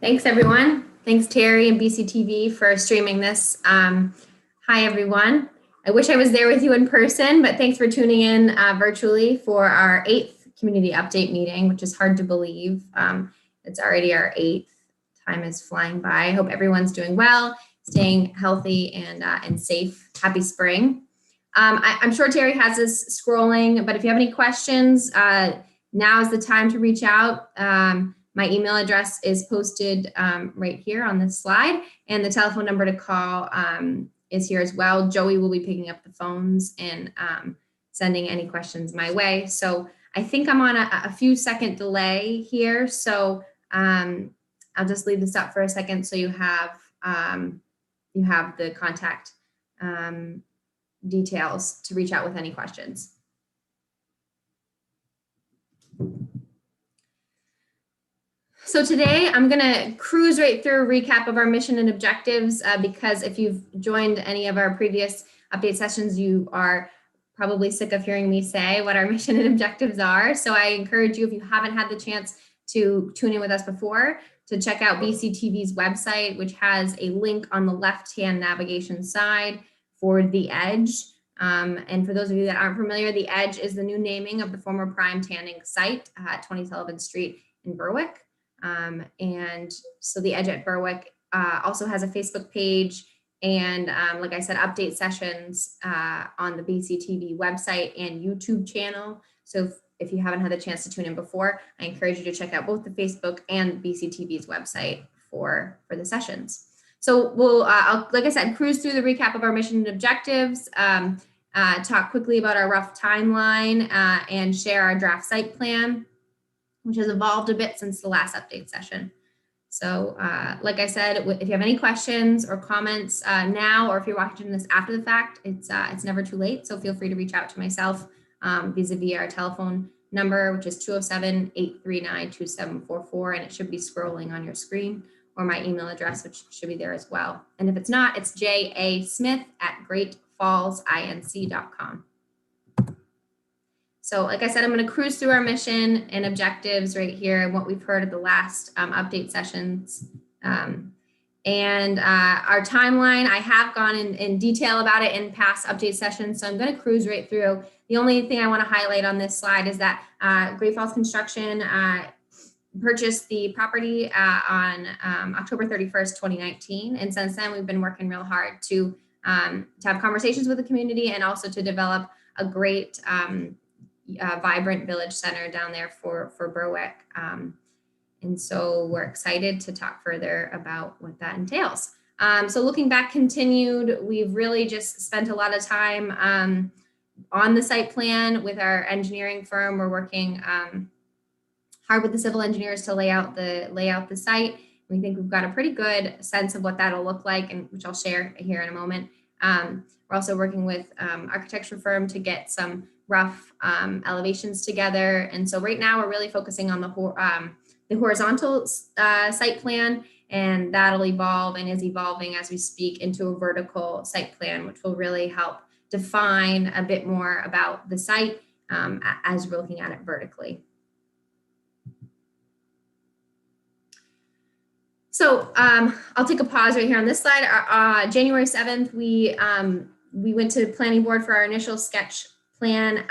Thanks, everyone. Thanks, Terry and BCTV for streaming this. Hi, everyone. I wish I was there with you in person, but thanks for tuning in virtually for our 8th community update meeting, which is hard to believe. It's already our 8th. Time is flying by. I hope everyone's doing well, staying healthy and safe. Happy spring. I'm sure Terry has us scrolling, but if you have any questions, now is the time to reach out. My email address is posted right here on this slide, and the telephone number to call is here as well. Joey will be picking up the phones and sending any questions my way. So I think I'm on a few second delay here. So I'll just leave this up for a second so you have the contact details to reach out with any questions. So today I'm going to cruise right through a recap of our mission and objectives because if you've joined any of our previous update sessions, you are probably sick of hearing me say what our mission and objectives are. So I encourage you, if you haven't had the chance to tune in with us before, to check out BCTV's website, which has a link on the left-hand navigation side for The Edge. And for those of you that aren't familiar, The Edge is the new naming of the former Prime Tanning site at 20 Sullivan Street in Berwick. And so The Edge at Berwick also has a Facebook page and like I said, update sessions on the BCTV website and YouTube channel. So if you haven't had the chance to tune in before, I encourage you to check out both the Facebook and BCTV's website for the sessions. So we'll, like I said, cruise through the recap of our mission and objectives, talk quickly about our rough timeline and share our draft site plan, which has evolved a bit since the last update session. So like I said, if you have any questions or comments now, or if you're watching this after the fact, it's never too late. So feel free to reach out to myself vis-a-vis our telephone number, which is 207-839-2744, and it should be scrolling on your screen, or my email address, which should be there as well. And if it's not, it's jasmith@greatfallsinc.com. So like I said, I'm going to cruise through our mission and objectives right here and what we've heard at the last update sessions. And our timeline, I have gone in detail about it in past update sessions, so I'm going to cruise right through. The only thing I want to highlight on this slide is that Great Falls Construction purchased the property on October 31st, 2019. And since then, we've been working real hard to have conversations with the community and also to develop a great vibrant village center down there for Berwick. And so we're excited to talk further about what that entails. So looking back continued, we've really just spent a lot of time on the site plan with our engineering firm. We're working hard with the civil engineers to lay out the site. We think we've got a pretty good sense of what that'll look like, and which I'll share here in a moment. We're also working with architecture firm to get some rough elevations together. And so right now we're really focusing on the horizontal site plan, and that'll evolve and is evolving as we speak into a vertical site plan, which will really help define a bit more about the site as we're looking at it vertically. So I'll take a pause right here on this slide. January 7th, we went to planning board for our initial sketch plan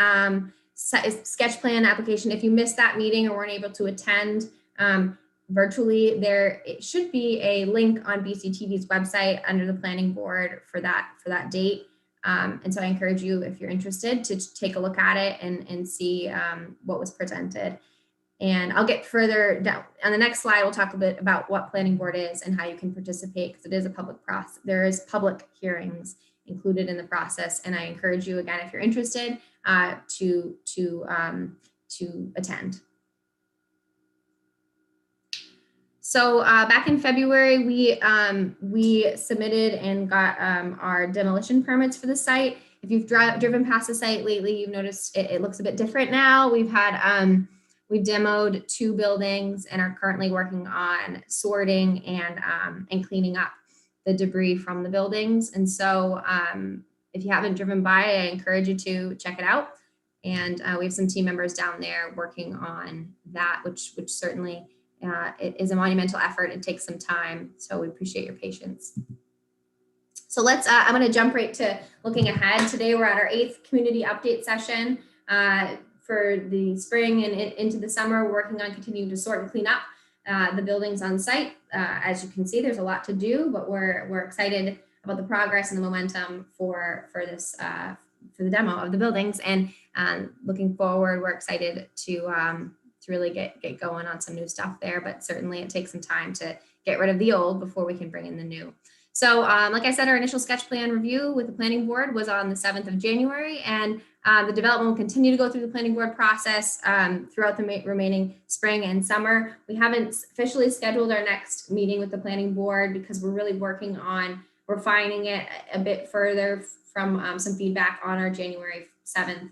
application. If you missed that meeting or weren't able to attend virtually, it should be a link on BCTV's website under the planning board for that date. And so I encourage you, if you're interested, to take a look at it and see what was presented. And I'll get further down on the next slide. We'll talk a bit about what planning board is and how you can participate, because it is a public process. There is public hearings included in the process, and I encourage you, again, if you're interested, to attend. So back in February, we submitted and got our demolition permits for the site. If you've driven past the site lately, you've noticed it looks a bit different now. We've demoed 2 buildings and are currently working on sorting and cleaning up the debris from the buildings. And so if you haven't driven by, I encourage you to check it out. And we have some team members down there working on that, which certainly it is a monumental effort and takes some time. So we appreciate your patience. So let's, I'm going to jump right to looking ahead. Today we're at our 8th community update session for the spring and into the summer. We're working on continuing to sort and clean up the buildings on site. As you can see, there's a lot to do, but we're excited about the progress and the momentum for this for the demo of the buildings, and looking forward. We're excited to really get going on some new stuff there, but certainly it takes some time to get rid of the old before we can bring in the new. So like I said, our initial sketch plan review with the planning board was on the 7th of January, and the development will continue to go through the planning board process throughout the remaining spring and summer. We haven't officially scheduled our next meeting with the planning board because we're really working on refining it a bit further from some feedback on our January 7th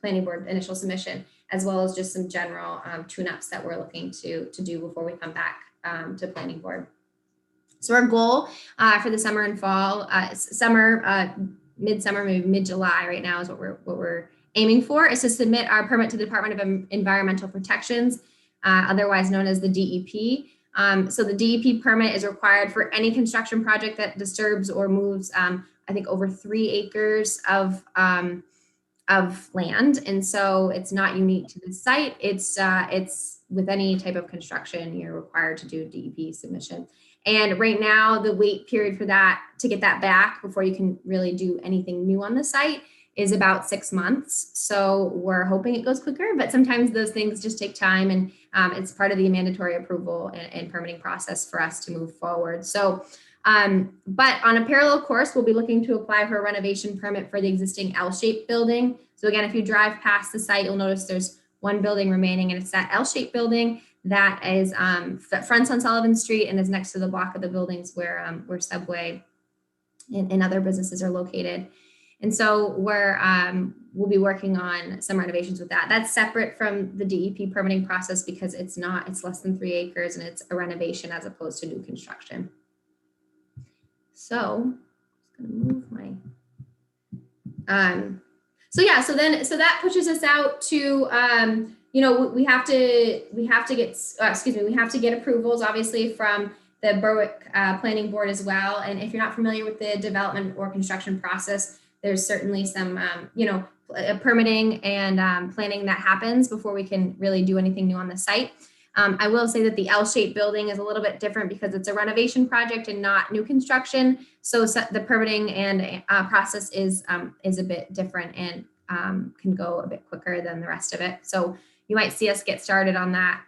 planning board initial submission, as well as just some general tune-ups that we're looking to do before we come back to planning board. So our goal for the summer and fall, midsummer, maybe mid-July right now is what we're aiming for, is to submit our permit to the Department of Environmental Protections, otherwise known as the DEP. So the DEP permit is required for any construction project that disturbs or moves, I think, over 3 acres of land. And so it's not unique to the site. It's with any type of construction, you're required to do a DEP submission. And right now, the wait period for that, to get that back before you can really do anything new on the site, is about 6 months. So we're hoping it goes quicker, but sometimes those things just take time, and it's part of the mandatory approval and permitting process for us to move forward. So, but on a parallel course, we'll be looking to apply for a renovation permit for the existing L-shaped building. So again, if you drive past the site, you'll notice there's one building remaining, and it's that L-shaped building that is that fronts on Sullivan Street and is next to the block of the buildings where Subway and other businesses are located. And so we'll be working on some renovations with that. That's separate from the DEP permitting process because it's less than 3 acres and it's a renovation as opposed to new construction. So I'm just gonna move my, so that pushes us out to, we have to get approvals, obviously, from the Berwick Planning Board as well. And if you're not familiar with the development or construction process, there's certainly some, permitting and planning that happens before we can really do anything new on the site. I will say that the L-shaped building is a little bit different because it's a renovation project and not new construction. So the permitting and process is a bit different and can go a bit quicker than the rest of it. So you might see us get started on that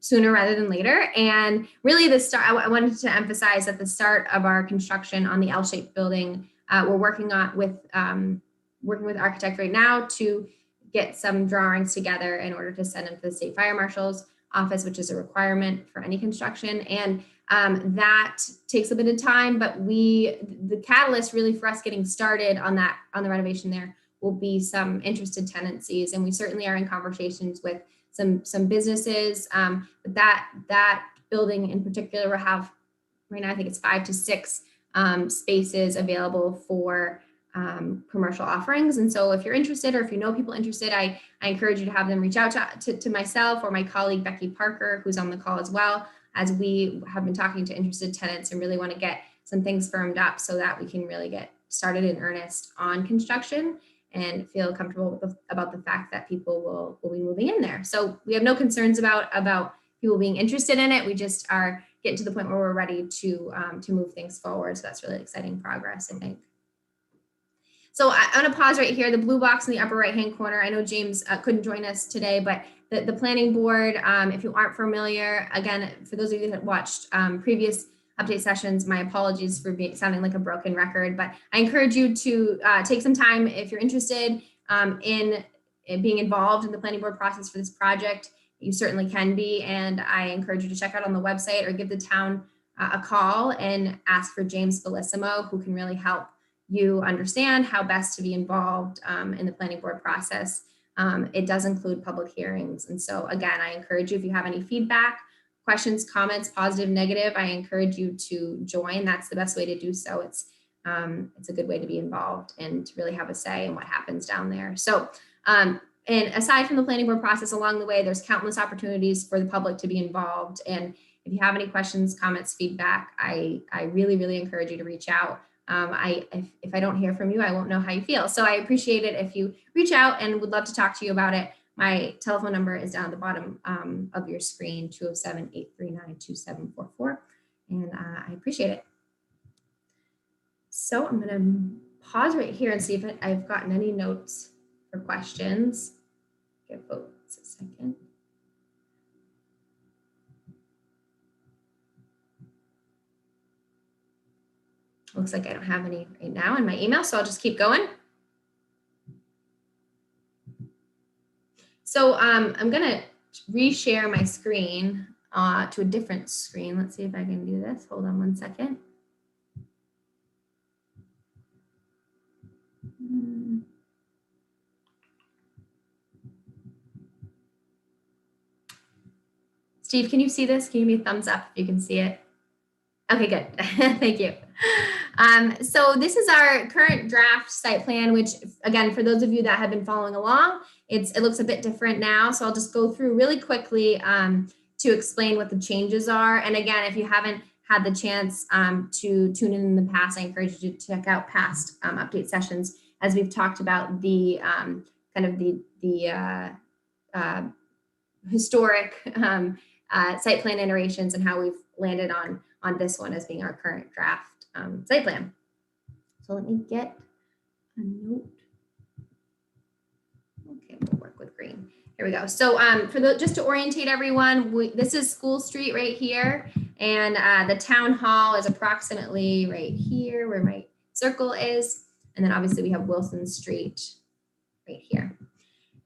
sooner rather than later. And really I wanted to emphasize at the start of our construction on the L-shaped building, we're working with the architect right now to get some drawings together in order to send them to the State Fire Marshal's office, which is a requirement for any construction. And that takes a bit of time, but the catalyst really for us getting started on the renovation there will be some interested tenancies. And we certainly are in conversations with some businesses. But that building in particular will have, right now, I think it's 5 to 6 spaces available for commercial offerings. And so if you're interested, or if you know people interested, I encourage you to have them reach out to myself or my colleague, Becky Parker, who's on the call as well, as we have been talking to interested tenants and really want to get some things firmed up so that we can really get started in earnest on construction and feel comfortable about the fact that people will be moving in there. So we have no concerns about people being interested in it. We just are getting to the point where we're ready to move things forward. So that's really exciting progress, I think. So I'm going to pause right here. The blue box in the upper right-hand corner. I know James couldn't join us today, but the planning board, if you aren't familiar, again, for those of you that watched previous update sessions, my apologies for sounding like a broken record, but I encourage you to take some time if you're interested in being involved in the planning board process for this project. You certainly can be, and I encourage you to check out on the website or give the town a call and ask for James Bellissimo, who can really help you understand how best to be involved in the planning board process. It does include public hearings. And so again, I encourage you, if you have any feedback, questions, comments, positive, negative, I encourage you to join. That's the best way to do so. It's a good way to be involved and to really have a say in what happens down there. So and aside from the planning board process along the way, there's countless opportunities for the public to be involved. And if you have any questions, comments, feedback, I really, really encourage you to reach out. If I don't hear from you, I won't know how you feel. So I appreciate it if you reach out, and would love to talk to you about it. My telephone number is down at the bottom of your screen, 207-839-2744. And I appreciate it. So I'm going to pause right here and see if I've gotten any notes for questions. Give folks a second. Looks like I don't have any right now in my email, so I'll just keep going. So I'm going to reshare my screen to a different screen. Let's see if I can do this. Hold on one second. Steve, can you see this? Can you give me a thumbs up if you can see it? Okay, good. Thank you. So this is our current draft site plan, which, again, for those of you that have been following along, it looks a bit different now. So I'll just go through really quickly to explain what the changes are. And again, if you haven't had the chance to tune in the past, I encourage you to check out past update sessions as we've talked about the kind of the historic site plan iterations and how we've landed on this one as being our current draft site plan. So let me get a note. Okay, we'll work with green. Here we go. So just to orientate everyone, this is School Street right here, and the town hall is approximately right here where my circle is, and then obviously we have Wilson Street right here.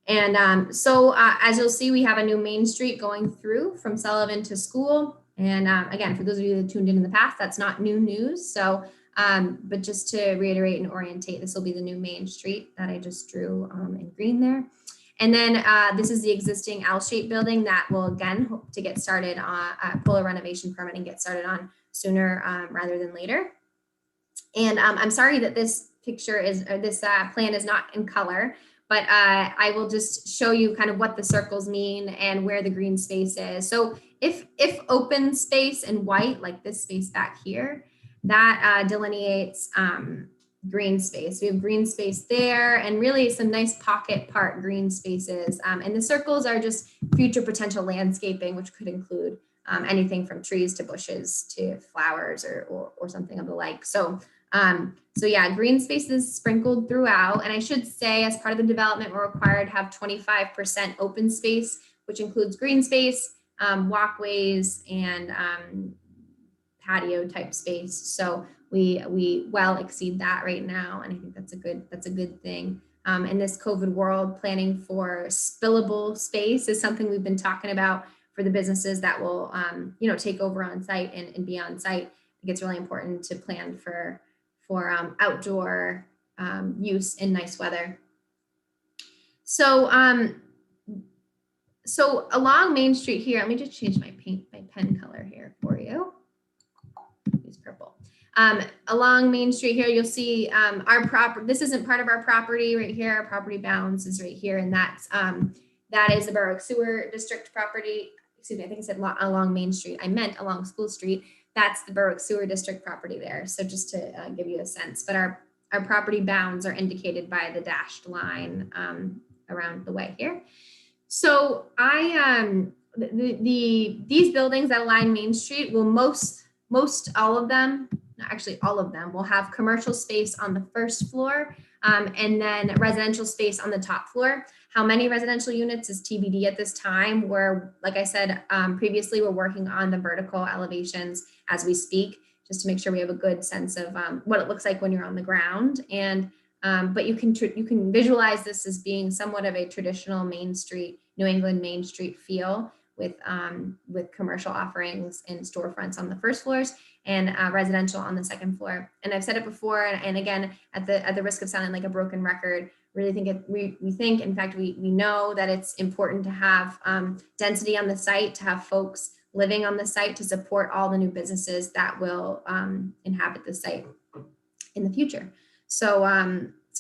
And as you'll see, we have a new Main Street going through from Sullivan to School. And again, for those of you that tuned in the past, that's not new news. So, but just to reiterate and orientate, this will be the new Main Street that I just drew in green there. And then this is the existing L-shaped building that will, again, hope to get started on, pull a renovation permit and get started on sooner rather than later. And I'm sorry that this picture is, or this plan is not in color, but I will just show you kind of what the circles mean and where the green space is. So if open space in white, like this space back here, that delineates green space. We have green space there and really some nice pocket park green spaces. And the circles are just future potential landscaping, which could include anything from trees to bushes to flowers or something of the like. So yeah, green spaces sprinkled throughout. And I should say, as part of the development, we're required to have 25% open space, which includes green space, walkways, and patio type space. So we well exceed that right now, and I think that's a good thing. In this COVID world, planning for spillable space is something we've been talking about for the businesses that will take over on site and be on site. I think it's really important to plan for outdoor use in nice weather. So along Main Street here, let me just change my pen color here for you. Use purple. Along Main Street here, you'll see our property. This isn't part of our property right here. Our property bounds is right here, and that is the Berwick Sewer District property. Excuse me, I think I said along Main Street. I meant along School Street. That's the Berwick Sewer District property there. So just to give you a sense, but our property bounds are indicated by the dashed line around the way here. So these buildings that line Main Street will most all of them, actually all of them, will have commercial space on the first floor and then residential space on the top floor. How many residential units is TBD at this time. We're, like I said previously, we're working on the vertical elevations as we speak, just to make sure we have a good sense of what it looks like when you're on the ground. And but you can visualize this as being somewhat of a traditional Main Street, New England Main Street feel with commercial offerings and storefronts on the first floors and residential on the second floor. And I've said it before, and again, at the risk of sounding like a broken record, really think we think, in fact, we know that it's important to have density on the site, to have folks living on the site to support all the new businesses that will inhabit the site in the future. So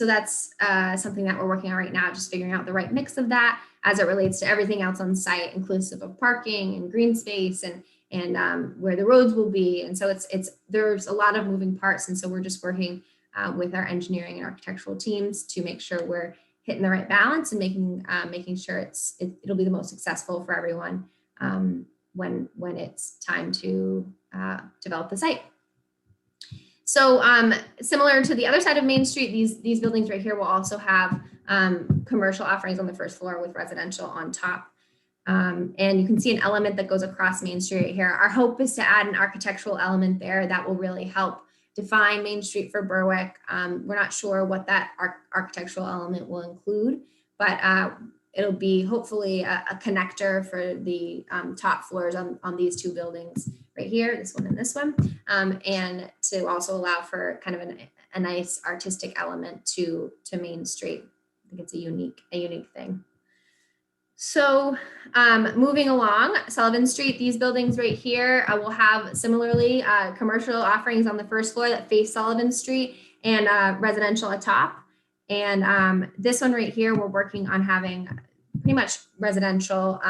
that's something that we're working on right now, just figuring out the right mix of that as it relates to everything else on site, inclusive of parking and green space and where the roads will be. And so there's a lot of moving parts. And so we're just working with our engineering and architectural teams to make sure we're hitting the right balance and making sure it'll be the most successful for everyone when it's time to develop the site. So similar to the other side of Main Street, these buildings right here will also have commercial offerings on the first floor with residential on top. And you can see an element that goes across Main Street right here. Our hope is to add an architectural element there that will really help define Main Street for Berwick. We're not sure what that architectural element will include, but it'll be hopefully a connector for the top floors on these two buildings right here, this one and this one, and to also allow for kind of a nice artistic element to Main Street. I think it's a unique thing. So moving along, Sullivan Street, these buildings right here will have similarly commercial offerings on the first floor that face Sullivan Street and residential atop. And this one right here, we're working on having pretty much residential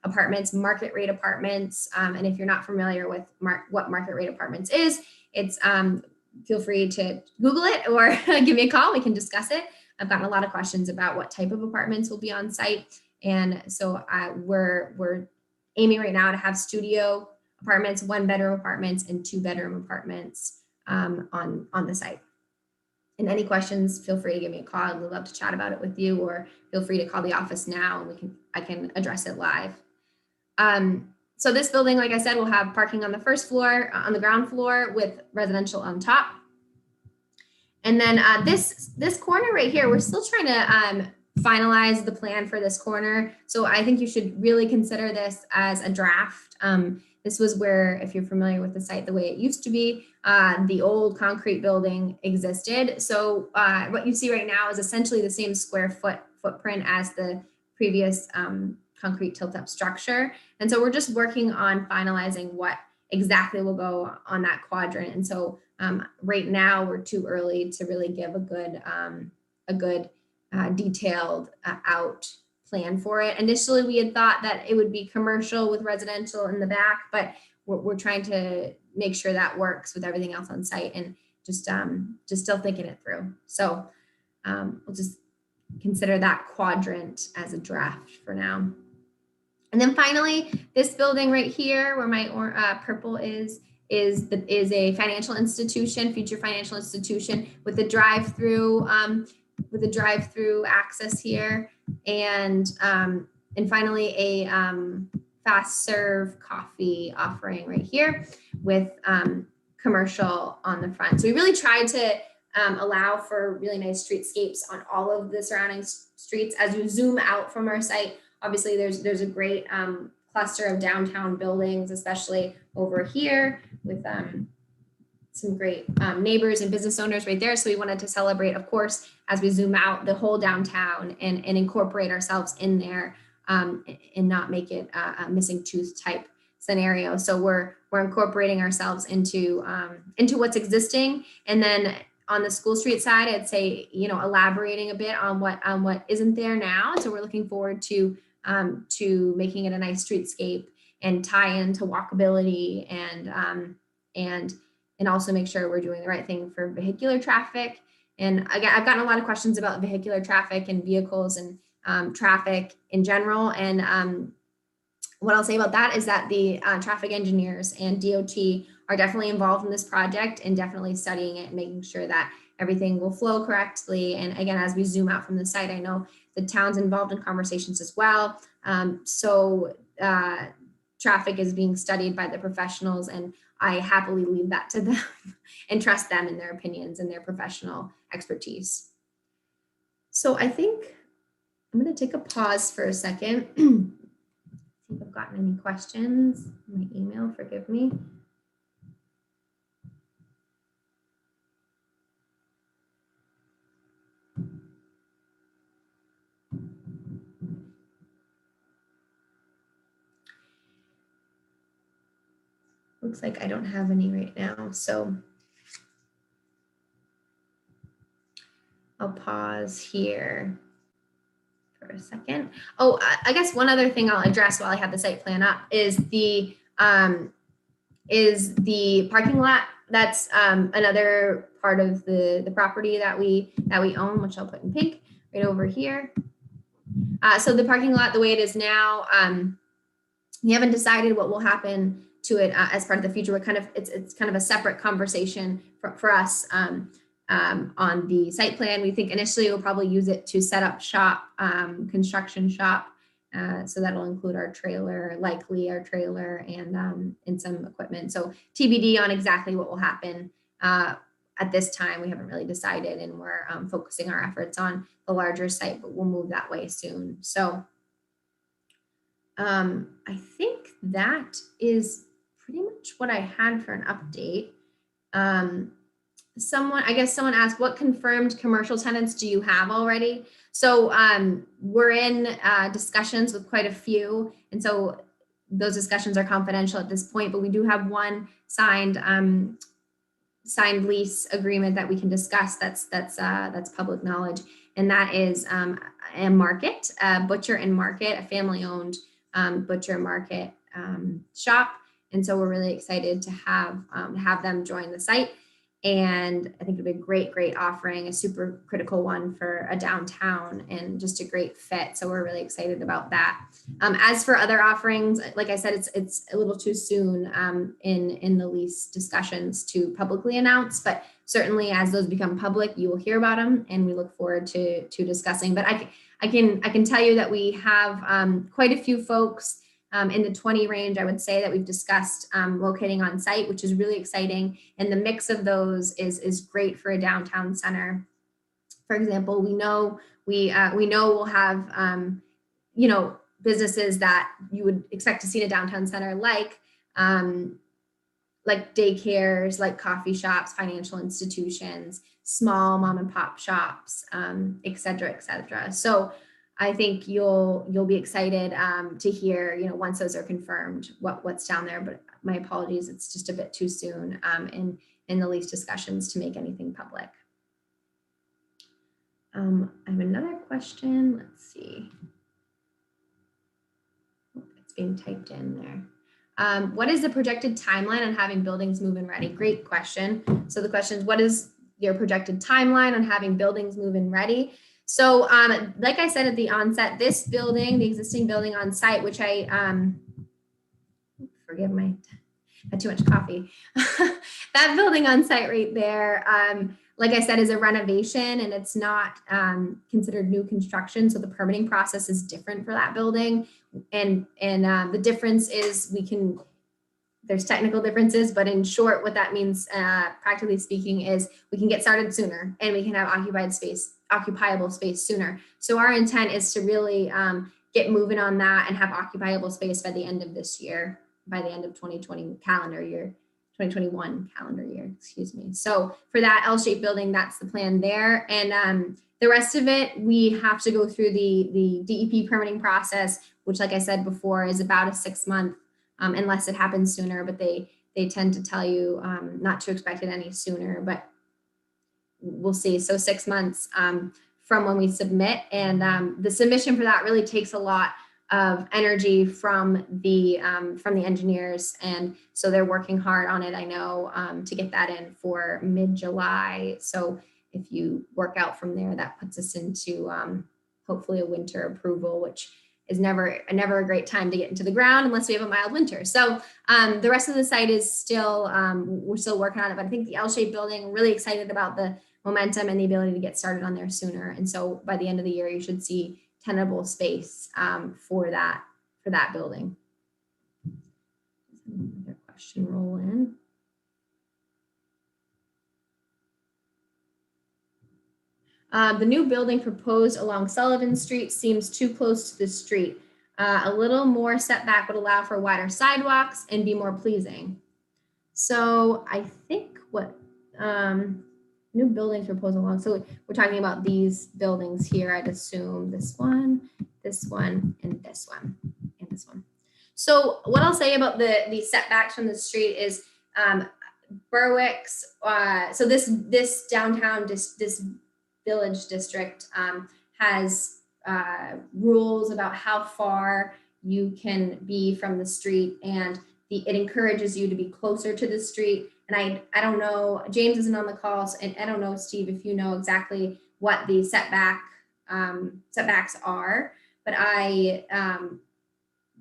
apartments, market rate apartments. And if you're not familiar with what market rate apartments is, it's feel free to Google it or give me a call. We can discuss it. I've gotten a lot of questions about what type of apartments will be on site. And so we're aiming right now to have studio apartments, 1-bedroom apartments, and 2-bedroom apartments on the site. And any questions, feel free to give me a call. I'd love to chat about it with you, or feel free to call the office now and I can address it live. So this building, like I said, will have parking on the first floor, on the ground floor with residential on top. And then this corner right here, we're still trying to finalize the plan for this corner. So I think you should really consider this as a draft. This was where, if you're familiar with the site, the way it used to be, the old concrete building existed. So what you see right now is essentially the same square footprint as the previous concrete tilt-up structure. And so we're just working on finalizing what exactly will go on that quadrant. And so right now we're too early to really give a good detailed out plan for it. Initially, we had thought that it would be commercial with residential in the back, but we're trying to make sure that works with everything else on site and just still thinking it through. So we'll just consider that quadrant as a draft for now. And then finally, this building right here where my purple is a financial institution, future financial institution with a drive-through access here, and finally a fast serve coffee offering right here with commercial on the front. So we really tried to allow for really nice streetscapes on all of the surrounding streets. As you zoom out from our site, obviously there's a great cluster of downtown buildings, especially over here with some great neighbors and business owners right there. So we wanted to celebrate, of course, as we zoom out, the whole downtown and incorporate ourselves in there and not make it a missing tooth type scenario. So we're incorporating ourselves into what's existing. And then on the School Street side, I'd say, elaborating a bit on what isn't there now. So we're looking forward to making it a nice streetscape and tie into walkability and also make sure we're doing the right thing for vehicular traffic. And again, I've gotten a lot of questions about vehicular traffic and vehicles and traffic in general. And what I'll say about that is that the traffic engineers and DOT are definitely involved in this project and definitely studying it and making sure that everything will flow correctly. And again, as we zoom out from the site, I know the town's involved in conversations as well. So traffic is being studied by the professionals, and I happily leave that to them and trust them in their opinions and their professional expertise. So I think I'm going to take a pause for a second. See if I've gotten any questions. My email, forgive me. Looks like I don't have any right now. So I'll pause here for a second. Oh, I guess one other thing I'll address while I have the site plan up is the parking lot. That's another part of the property that we own, which I'll put in pink right over here. So the parking lot, the way it is now, we haven't decided what will happen to it as part of the future. We're kind of it's kind of a separate conversation for us on the site plan. We think initially we'll probably use it to set up shop, construction shop. So that'll include our trailer, likely our trailer, and some equipment. So TBD on exactly what will happen. At this time, we haven't really decided, and we're focusing our efforts on the larger site, but we'll move that way soon. So I think that is pretty much what I had for an update. Someone asked, what confirmed commercial tenants do you have already? So we're in discussions with quite a few, and so those discussions are confidential at this point, but we do have one signed lease agreement that we can discuss. That's public knowledge, and that is a market, butcher and market, a family-owned butcher market shop, and so we're really excited to have them join the site. And I think it'll be a great offering, a super critical one for a downtown, and just a great fit. So we're really excited about that. As for other offerings, like I said, it's a little too soon in the lease discussions to publicly announce, but certainly as those become public, you will hear about them, and we look forward to discussing. But I can tell you that we have quite a few folks in the 20 range, I would say, that we've discussed locating on site, which is really exciting. And the mix of those is great for a downtown center. For example, we know we'll have businesses that you would expect to see in a downtown center, like daycares, like coffee shops, financial institutions, small mom and pop shops, et cetera, et cetera. So I think you'll be excited to hear, once those are confirmed, what's down there. But my apologies, it's just a bit too soon in the lease discussions to make anything public. I have another question. Let's see. It's being typed in there. What is the projected timeline on having buildings move-in ready? Great question. So the question is, what is your projected timeline on having buildings move-in ready? So like I said at the onset, this building, the existing building on site, which I, had too much coffee. That building on site right there, like I said, is a renovation, and it's not considered new construction. So the permitting process is different for that building. And the difference is there's technical differences, but in short, what that means, practically speaking, is we can get started sooner, and we can have occupiable space sooner. So our intent is to really get moving on that and have occupiable space by the end of this year, by the end of 2021 calendar year, excuse me. So for that L-shaped building, that's the plan there. And the rest of it, we have to go through the DEP permitting process, which, like I said before, is about a 6-month, unless it happens sooner, but they tend to tell you not to expect it any sooner, but we'll see. So 6 months from when we submit, and the submission for that really takes a lot of energy from the engineers, and so they're working hard on it. I know to get that in for mid-July. So if you work out from there, that puts us into hopefully a winter approval, which is never a great time to get into the ground unless we have a mild winter. So the rest of the site is still, we're still working on it, but I think the L-shaped building, we're really excited about the momentum and the ability to get started on there sooner. And so by the end of the year, you should see tenable space for that building. Another question roll in. The new building proposed along Sullivan Street seems too close to the street. A little more setback would allow for wider sidewalks and be more pleasing. So I think what new buildings proposed along, so we're talking about these buildings here, I'd assume this one, and this one, and this one. So what I'll say about the setbacks from the street is Berwick's, so this downtown, this Village District has rules about how far you can be from the street, and it encourages you to be closer to the street. And I don't know, James isn't on the call, and I don't know, Steve, if you know exactly what the setbacks are, but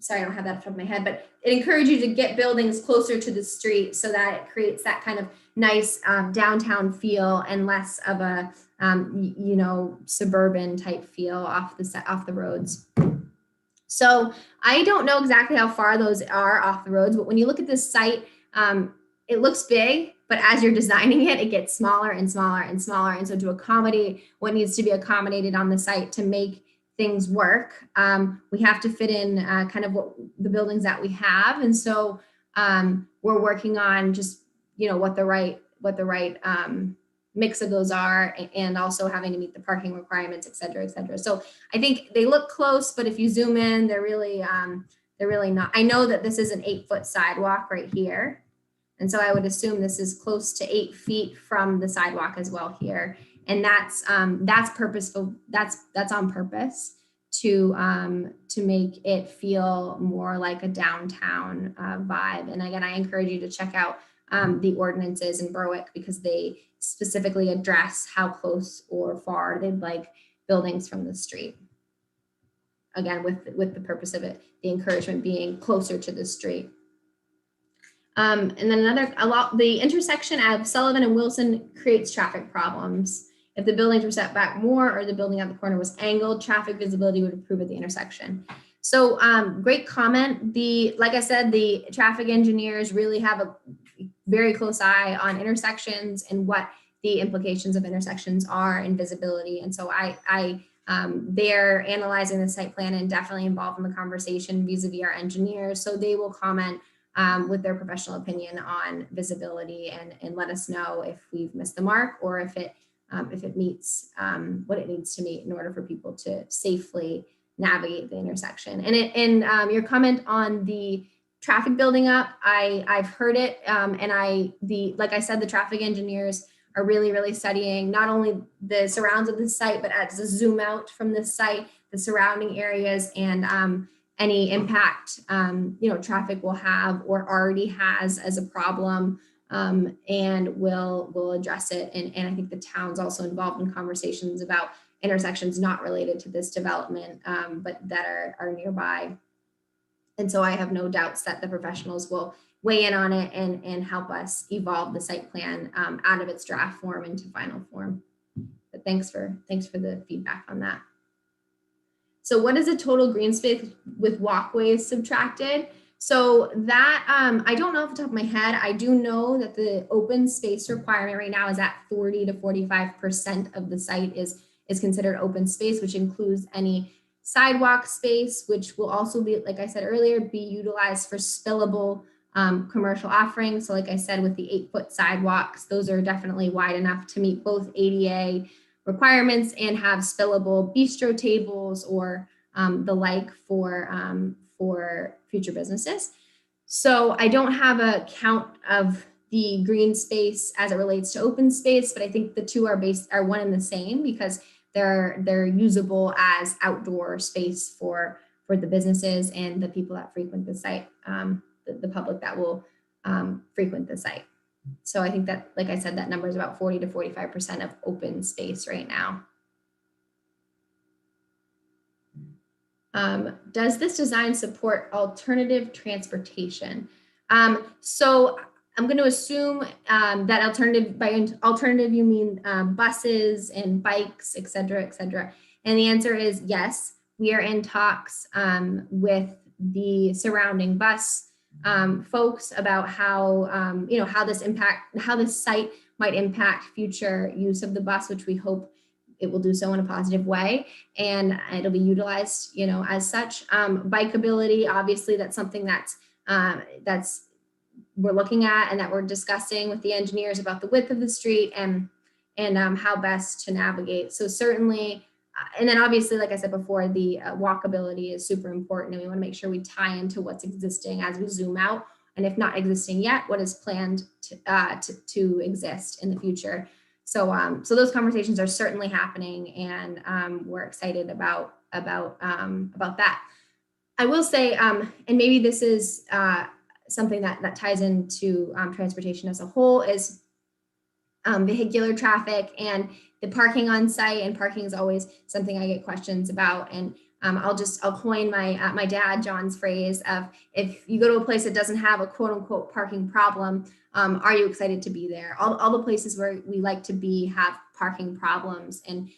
sorry, I don't have that off the top of my head, but it encourages you to get buildings closer to the street so that it creates that kind of nice downtown feel and less of a suburban type feel off the roads. So I don't know exactly how far those are off the roads, but when you look at this site, it looks big, but as you're designing it, it gets smaller and smaller and smaller. And so to accommodate what needs to be accommodated on the site to make things work, we have to fit in kind of what the buildings that we have. And so we're working on just, what the right mix of those are, and also having to meet the parking requirements, et cetera, et cetera. So I think they look close, but if you zoom in, they're really not. I know that this is an 8-foot sidewalk right here. And so I would assume this is close to 8 feet from the sidewalk as well here. And that's purposeful. That's on purpose to make it feel more like a downtown vibe. And again, I encourage you to check out the ordinances in Berwick, because they specifically address how close or far they'd like buildings from the street. Again, with the purpose of it, the encouragement being closer to the street. And then the intersection of Sullivan and Wilson creates traffic problems. If the buildings were set back more or the building at the corner was angled, traffic visibility would improve at the intersection. So great comment. Like I said, the traffic engineers really have a very close eye on intersections and what the implications of intersections are and visibility. And so they're analyzing the site plan and definitely involved in the conversation vis-a-vis our engineers. So they will comment with their professional opinion on visibility and let us know if we've missed the mark or if it meets what it needs to meet in order for people to safely navigate the intersection. And your comment on the traffic building up, I've heard it, like I said, the traffic engineers are really studying not only the surrounds of the site, but as a zoom out from the site, the surrounding areas, and any impact traffic will have or already has as a problem, and we'll address it. And I think the town's also involved in conversations about intersections not related to this development, but that are nearby. And so I have no doubts that the professionals will weigh in on it and help us evolve the site plan out of its draft form into final form. But thanks for the feedback on that. So what is a total green space with walkways subtracted? So that, I don't know off the top of my head. I do know that the open space requirement right now is at 40 to 45% of the site is considered open space, which includes any sidewalk space, which will also be, like I said earlier, be utilized for spillable commercial offerings. So like I said, with the 8-foot sidewalks, those are definitely wide enough to meet both ADA requirements and have spillable bistro tables or the like for future businesses. So I don't have a count of the green space as it relates to open space, but I think the two are one and the same, because they're usable as outdoor space for the businesses and the people that frequent the site, the public that will frequent the site. So I think that, like I said, that number is about 40 to 45% of open space right now. Does this design support alternative transportation? So I'm going to assume that alternative, by alternative, you mean buses and bikes, et cetera, et cetera. And the answer is yes. We are in talks with the surrounding bus folks about how, how this site might impact future use of the bus, which we hope it will do so in a positive way, and it'll be utilized, as such. Bikeability, obviously, that's something that's we're looking at and that we're discussing with the engineers about the width of the street and how best to navigate. So certainly, and then obviously, like I said before, the walkability is super important, and we want to make sure we tie into what's existing as we zoom out, and if not existing yet, what is planned to exist in the future. So those conversations are certainly happening, and we're excited about that. I will say, and maybe this is something that ties into transportation as a whole, is vehicular traffic and the parking on site. And parking is always something I get questions about. And I'll coin my dad John's phrase of, if you go to a place that doesn't have a quote unquote parking problem, are you excited to be there? All the places where we like to be have parking problems. And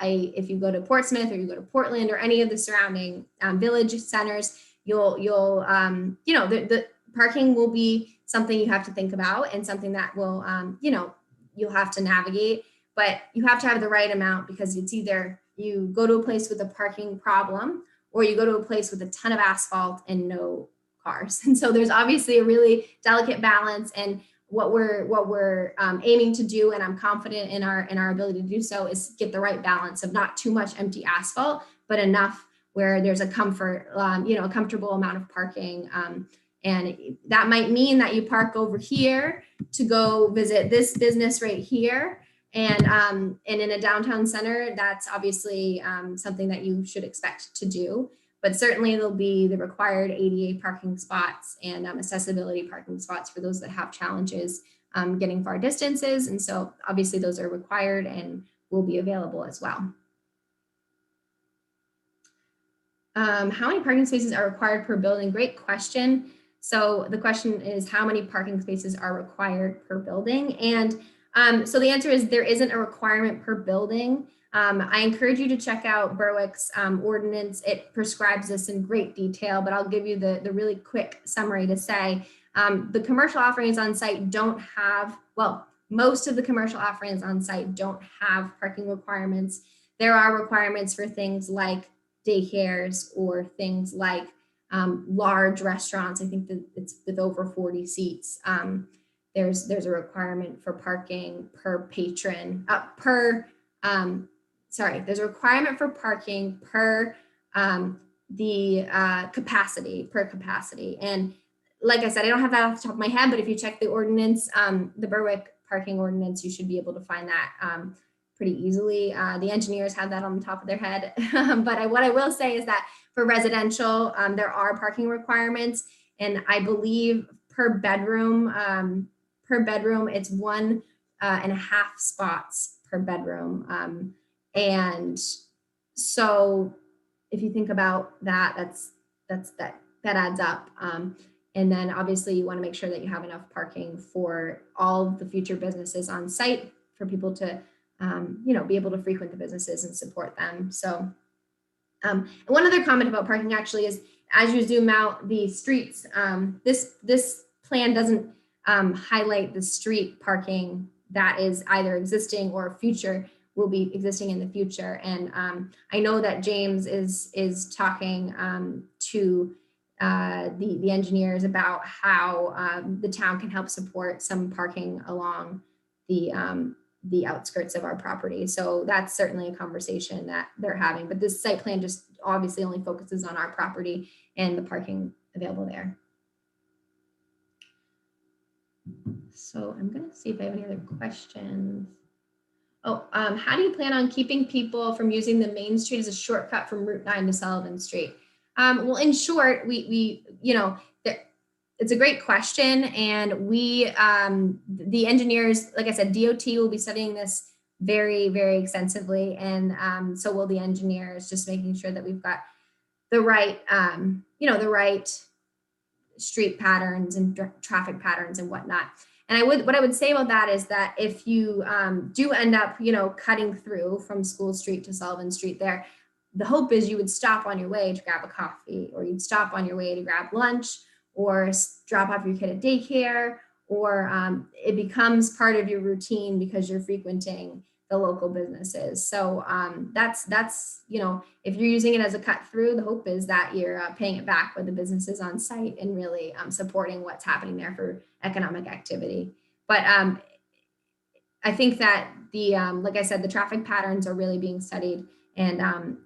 if you go to Portsmouth, or you go to Portland, or any of the surrounding village centers, the parking will be something you have to think about, and something that will, you'll have to navigate. But you have to have the right amount, because it's either you go to a place with a parking problem, or you go to a place with a ton of asphalt and no cars. And so there's obviously a really delicate balance. And what we're aiming to do, and I'm confident in our ability to do so, is get the right balance of not too much empty asphalt, but enough where there's a comfortable amount of parking. And that might mean that you park over here to go visit this business right here. And in a downtown center, that's obviously something that you should expect to do. But certainly there'll be the required ADA parking spots and accessibility parking spots for those that have challenges getting far distances. And so obviously those are required and will be available as well. How many parking spaces are required per building? Great question. So the question is, how many parking spaces are required per building? And so the answer is, there isn't a requirement per building. I encourage you to check out Berwick's ordinance. It prescribes this in great detail, but I'll give you the really quick summary to say the commercial offerings on site don't have, well, most of the commercial offerings on site don't have parking requirements. There are requirements for things like daycares, or things like large restaurants. I think that it's with over 40 seats. There's a requirement for parking per patron, there's a requirement for parking per the capacity. And like I said, I don't have that off the top of my head, but if you check the ordinance, the Berwick parking ordinance, you should be able to find that pretty easily. The engineers have that on the top of their head. But what I will say is that for residential, there are parking requirements, and I believe per bedroom, it's 1.5 spots per bedroom. And so if you think about that, that adds up. And then obviously you want to make sure that you have enough parking for all the future businesses on site, for people to be able to frequent the businesses and support them. So and one other comment about parking actually is, as you zoom out the streets, this plan doesn't highlight the street parking that is either existing or future, will be existing in the future. And I know that James is talking to the engineers about how the town can help support some parking along the outskirts of our property. So that's certainly a conversation that they're having, but this site plan just obviously only focuses on our property and the parking available there. So I'm gonna see if I have any other questions. Oh, how do you plan on keeping people from using the main street as a shortcut from Route 9 to Sullivan Street? Well, in short, it's a great question, and we, the engineers, like I said, DOT will be studying this very, very extensively, and so will the engineers, just making sure that we've got the right, the right street patterns and traffic patterns and whatnot. And what I would say about that is that if you do end up, cutting through from School Street to Sullivan Street there, the hope is you would stop on your way to grab a coffee, or you'd stop on your way to grab lunch, or drop off your kid at daycare, or it becomes part of your routine because you're frequenting the local businesses. So that's if you're using it as a cut through, the hope is that you're paying it back with the businesses on site and really supporting what's happening there for economic activity. But I think that like I said, the traffic patterns are really being studied, and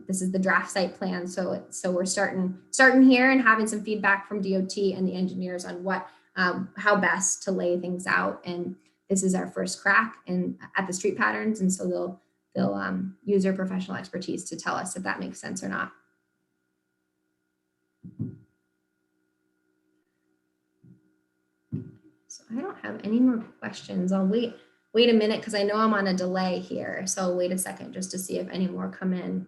this is the draft site plan. So we're starting here and having some feedback from DOT and the engineers on how best to lay things out. And this is our first crack at the street patterns, and so they'll use their professional expertise to tell us if that makes sense or not. So I don't have any more questions. I'll wait a minute because I know I'm on a delay here. So I'll wait a second just to see if any more come in.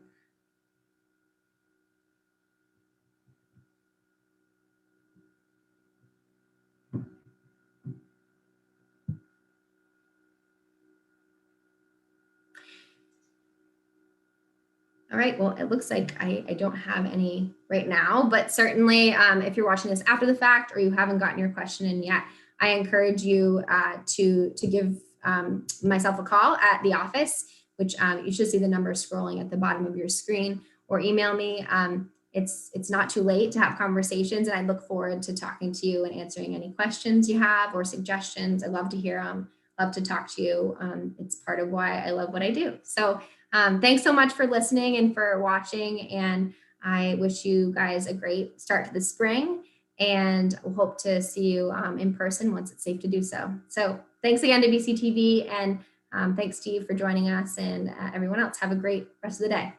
All right, well, it looks like I don't have any right now, but certainly if you're watching this after the fact or you haven't gotten your question in yet, I encourage you to give myself a call at the office, which you should see the number scrolling at the bottom of your screen, or email me. It's not too late to have conversations, and I look forward to talking to you and answering any questions you have or suggestions. I love to hear them, love to talk to you. It's part of why I love what I do. So thanks so much for listening and for watching, and I wish you guys a great start to the spring, and hope to see you in person once it's safe to do so. So thanks again to BCTV, and thanks Steve for joining us, and everyone else. Have a great rest of the day.